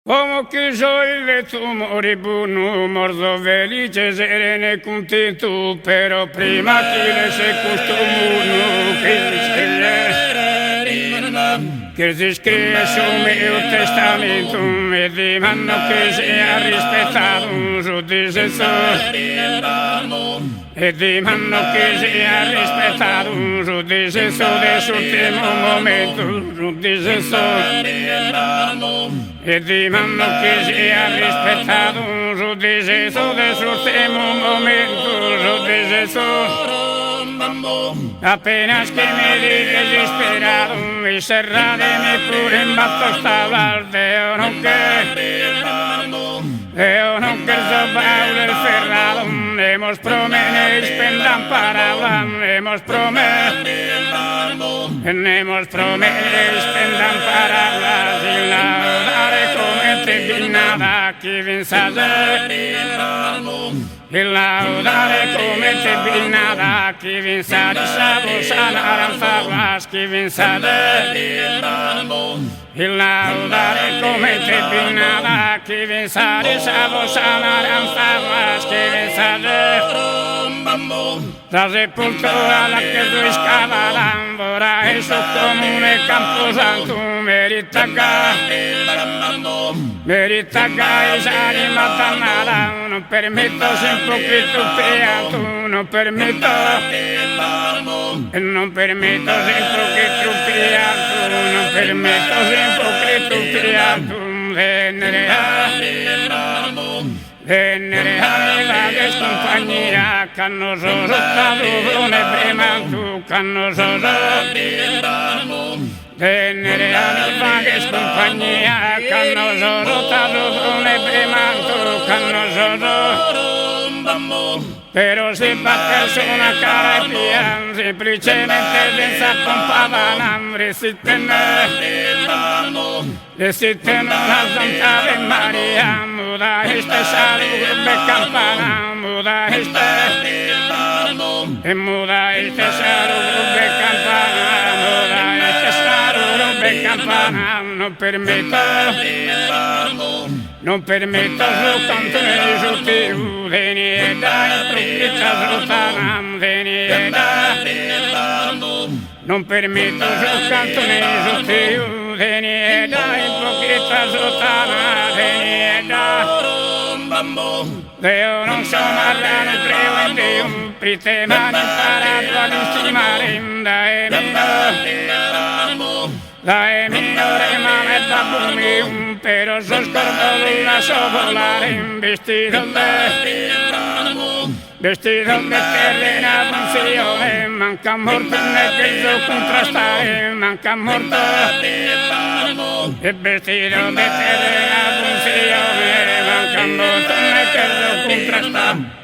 Como che soy le tu moribundo, morto felice, sereno e contento, però prima che le se costumo che si scrive sul mio testamento e dimando che sia rispettato su di se e dimando che sia rispettato su di se dell'ultimo momento su di se e dimando che sia rispettato su di se dell'ultimo momento su di se apenas que me digas desesperado y cerrademe pure en basto tablar de no que so Paulo el Ferrado hemos promenéis pendan para hablar hemos promenéis pendan para hablar sin laudare come te nada que pensate e laudare come te nada che pensate sabo sanaran favas che pensate e laudare come te nada che pensate sabo sanaran favas che pensate la sepoltura la que tu escavarán ora eso comune camposanto merita esa animata nada non permetto sempre che tu pianto non permetto sempre che tu pianto non permetto sempre che tu pianto venere a che compagnia canno solo non è prima tu canno solo venere a che compagnia canno solo non è prima tu canno solo pero si batte una cara pian semplicemente senza pompavan resisten una santa Ave Maria muda este salubre campana muda este salubre campana non permetto lo canto giustivo venieta ipocrita rotanam venieta non permetto lo canto giustivo venieta ipocrita rotanam venieta Io non sono marrano credo in Dio per te mani imparato ad stimare dai minore mame babumi pero sos corto de una sovolare vestido de terrena funzione manca morto che so contrastare manca morto e vestido de terrena funzione manca morto che so contrastare